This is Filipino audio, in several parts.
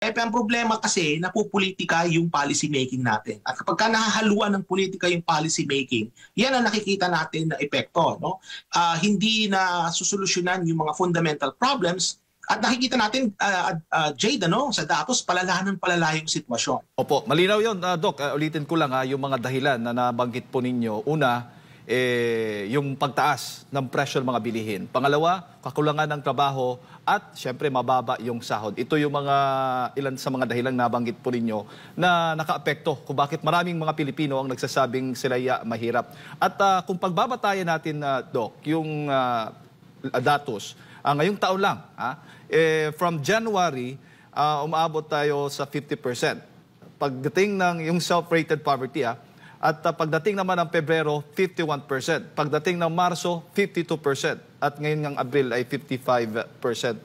Ang problema kasi, napupolitika yung policy making natin. At kapag ka nahahaluan ng politika yung policy making, yan ang nakikita natin na epekto. No? Hindi na susolusyonan yung mga fundamental problems. At nakikita natin, Jade, sa datos, palala yung sitwasyon. Opo, malinaw yun, Doc. Ulitin ko lang yung mga dahilan na nabanggit po ninyo. Una, yung pagtaas ng presyo ng mga bilihin. Pangalawa, kakulangan ng trabaho at syempre mababa yung sahod. Ito yung ilan sa mga dahilan nabanggit po ninyo na nakaapekto kung bakit maraming mga Pilipino ang nagsasabing sila mahirap. At kung pagbabatayan natin, Doc, yung datos, ngayong taon lang, from January, umaabot tayo sa 50%. Pagdating ng yung self-rated poverty, at pagdating naman ng Pebrero, 51%. Pagdating ng Marso, 52%. At ngayon ng Abril ay 55%.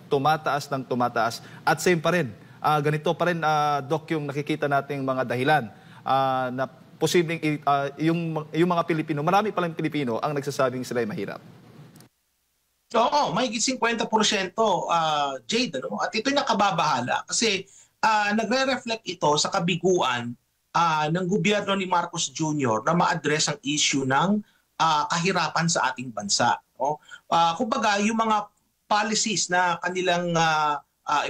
Tumataas ng tumataas. At same pa rin. Ganito pa rin, Doc, yung nakikita nating mga dahilan na posibleng yung mga Pilipino, marami palang Pilipino ang nagsasabing sila ay mahirap. Oo, may 50%, Jade. At ito'y nakababahala kasi nagre-reflect ito sa kabiguan ng gobyerno ni Marcos Jr. na ma-address ang issue ng kahirapan sa ating bansa. No? Kumbaga, yung mga policies na kanilang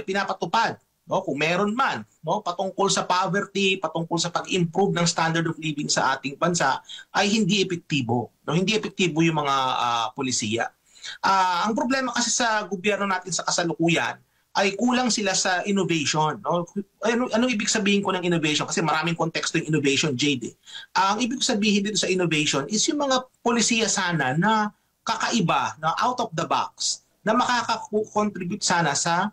ipinapatupad, no? Kung meron man, no? Patungkol sa poverty, patungkol sa pag-improve ng standard of living sa ating bansa, ay hindi epektibo. No? Hindi epektibo yung mga polisiya. Ang problema kasi sa gobyerno natin sa kasalukuyan, ay kulang sila sa innovation. No? Anong ibig sabihin ko ng innovation? Kasi maraming konteksto yung innovation, Jade. Ang ibig sabihin dito sa innovation is yung mga polisiya sana na kakaiba, na out of the box, na makaka-contribute sana sa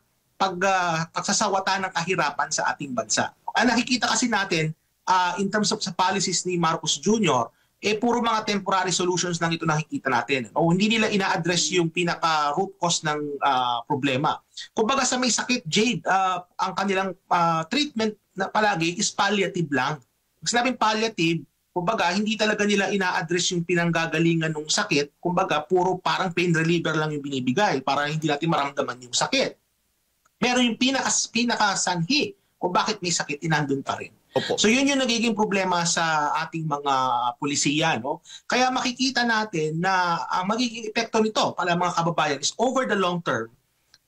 pagsasawata ng kahirapan sa ating bansa. Ang nakikita kasi natin, in terms of sa policies ni Marcos Jr., puro mga temporary solutions lang ito nakikita natin. O hindi nila ina-address yung pinaka-root cause ng problema. Kumbaga sa may sakit, Jade, ang kanilang treatment na palagi is palliative lang. Pag sinabing palliative, kumbaga hindi talaga nila ina-address yung pinanggagalingan ng sakit. Kumbaga puro parang pain reliever lang yung binibigay para hindi natin maramdaman yung sakit. Pero yung pinaka-sanhi kung bakit may sakit, inandun pa rin. Opo. So yun yung nagiging problema sa ating mga pulisiya. No? Kaya makikita natin na ang magiging epekto nito para mga kababayan is over the long term,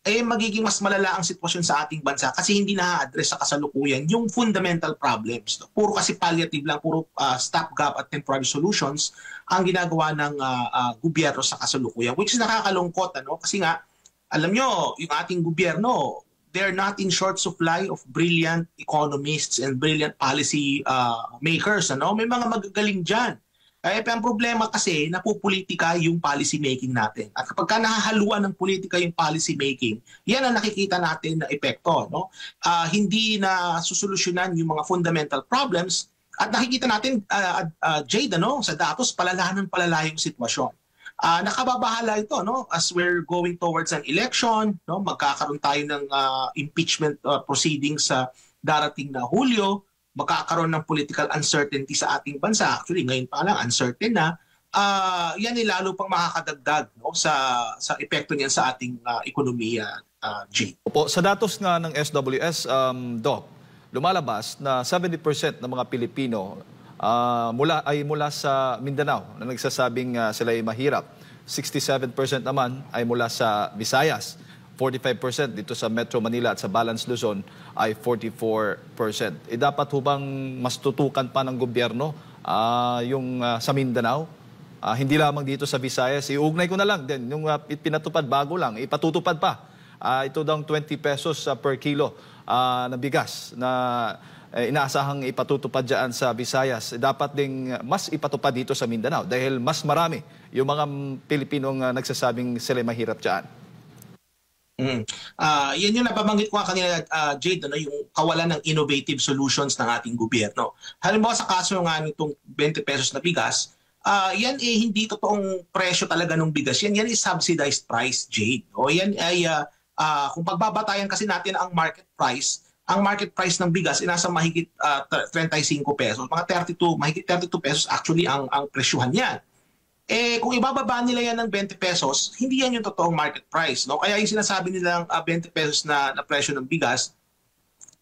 magiging mas malala ang sitwasyon sa ating bansa kasi hindi na-address sa kasalukuyan yung fundamental problems. No? Puro kasi palliative lang, puro stopgap at temporary solutions ang ginagawa ng gobyerno sa kasalukuyan, which is nakakalungkot. Kasi nga, alam nyo, yung ating gobyerno, they're not in short supply of brilliant economists and brilliant policy makers. May mga magagaling dyan. Ang problema kasi, napupolitika yung policy making natin. At kapag nahahaluan ng politika yung policy making, yan ang nakikita natin na epekto. No? Hindi na susolusyonan yung mga fundamental problems. At nakikita natin, Jade, sa datos, palala yung sitwasyon. Nakababahala ito, no? As we're going towards an election, no? Magkakaroon tayo ng impeachment proceedings sa darating na Hulyo, magkakaroon ng political uncertainty sa ating bansa. Actually, ngayon pa lang, uncertain na. Yan ay lalo pang makakadagdag, no? sa epekto niyan sa ating ekonomiya, Jay. Opo, sa datos nga ng SWS, Doc, lumalabas na 70% ng mga Pilipino mula sa Mindanao na nagsasabing sila ay mahirap. 67% naman ay mula sa Visayas. 45% dito sa Metro Manila at sa Balance Luzon ay 44%. Dapat hubang mas tutukan pa ng gobyerno yung sa Mindanao? Hindi lamang dito sa Visayas. Iugnay ko na lang din. Yung pinatupad bago lang, ipatutupad pa. Ito daw 20 pesos per kilo na bigas na inaasahang ipatutupad dyan sa Visayas. Dapat ding mas ipatupad dito sa Mindanao dahil mas marami yung mga Pilipinong nagsasabing sila mahirap dyan. Yan yung napabanggit ko kanina, Jade, yung kawalan ng innovative solutions ng ating gobyerno. Halimbawa sa kaso nga nitong 20 pesos na bigas, yan hindi totoong presyo talaga ng bigas. Yan is subsidized price, Jade. Yan ay, kung pagbabatayan kasi natin ang market price ng bigas nasa mahigit 35 pesos. Mga 32, mahigit 32 pesos actually ang presyuhan niyan. Kung ibababa nila yan ng 20 pesos, hindi yan yung totoong market price. No? Kaya yung sinasabi nilang 20 pesos na presyo ng bigas,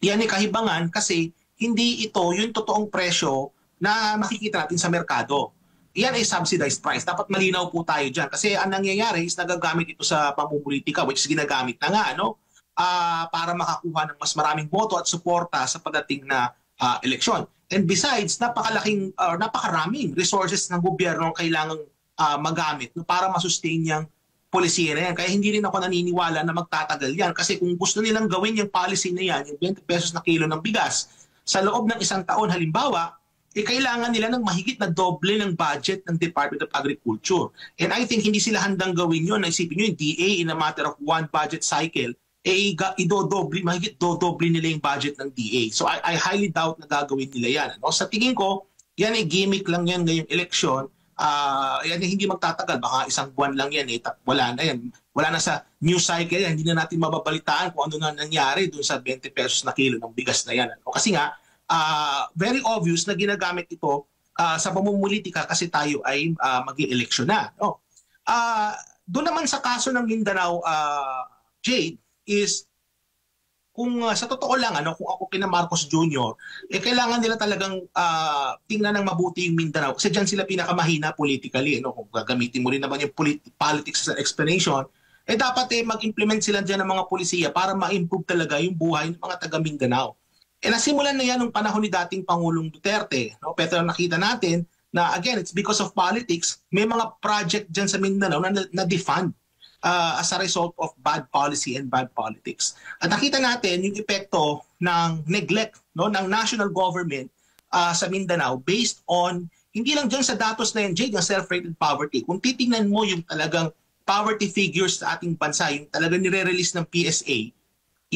Yan ay kahibangan kasi hindi ito yung totoong presyo na makikita natin sa merkado. Yan ay subsidized price. Dapat malinaw po tayo dyan. Kasi ang nangyayari is nagagamit ito sa pamumulitika, which is ginagamit na nga, no? Para makakuha ng mas maraming boto at suporta sa pagdating na eleksyon. And besides, napakaraming resources ng gobyerno ang kailangang magamit no, para masustain yung polisiya na yan. Kaya hindi rin ako naniniwala na magtatagal yan. Kasi kung gusto nilang gawin yung policy na yan, yung 20 pesos na kilo ng bigas, sa loob ng isang taon halimbawa, kailangan nila ng mahigit na doble ng budget ng Department of Agriculture. And I think hindi sila handang gawin yun. Naisipin nyo, yung DA in a matter of one budget cycle, mahigit dodoble nila yung budget ng DA. So I highly doubt na gagawin nila yan. Ano? Sa tingin ko, yan ay gimmick lang yan ngayong eleksyon. Yan hindi magtatagal, baka isang buwan lang yan, wala na yan. Wala na sa news cycle yan, hindi na natin mababalitaan kung ano na nangyari dun sa 20 pesos na kilo ng bigas na yan. Ano? Kasi nga, very obvious na ginagamit ito sa pamumulitika kasi tayo ay mag-i-eleksyon na. No? Doon naman sa kaso ng Mindanao, Jade, is kung sa totoo lang, kung ako kina Marcos Jr., kailangan nila talagang tingnan ng mabuti yung Mindanao kasi dyan sila pinakamahina politically. Kung gagamitin mo rin naman yung politics as an explanation, dapat mag-implement sila dyan ng mga polisiya para ma-improve talaga yung buhay ng mga taga Mindanao. Nasimulan na yan nung panahon ni dating Pangulong Duterte. No? Pero nakita natin na, again, it's because of politics, may mga project dyan sa Mindanao na defund as a result of bad policy and bad politics. At nakita natin yung epekto ng neglect ng national government sa Mindanao based on, hindi lang dyan sa datos na yan, Jade, yung self-rated poverty. Kung titingnan mo yung talagang poverty figures sa ating bansa, yung talagang nire-release ng PSA,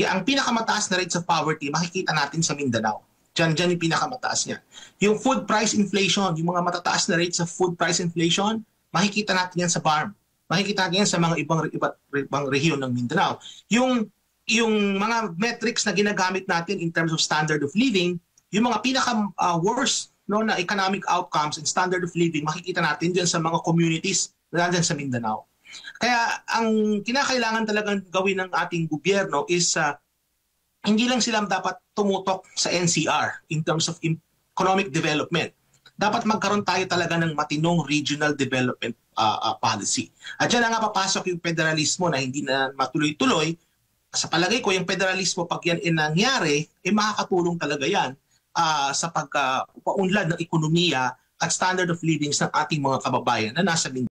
ang pinakamataas na rates of poverty, makikita natin sa Mindanao. Diyan yung pinakamataas niya. Yung food price inflation, yung mga matataas na rates of food price inflation, makikita natin yan sa BARM. Makikita natin yan sa mga ibang rehiyon ng Mindanao. Yung mga metrics na ginagamit natin in terms of standard of living, yung mga pinaka-worst na economic outcomes and standard of living, makikita natin dyan sa mga communities na dyan sa Mindanao. Kaya ang kinakailangan talagang gawin ng ating gobyerno is hindi lang sila dapat tumutok sa NCR in terms of economic development. Dapat magkaroon tayo talaga ng matinong regional development policy. At dyan na nga papasok yung federalismo na hindi na matuloy-tuloy. Sa palagay ko, yung federalismo, pag yan nangyari, makakatulong talaga yan sa pagpaunlad ng ekonomiya at standard of living ng ating mga kababayan na nasa Mindanao.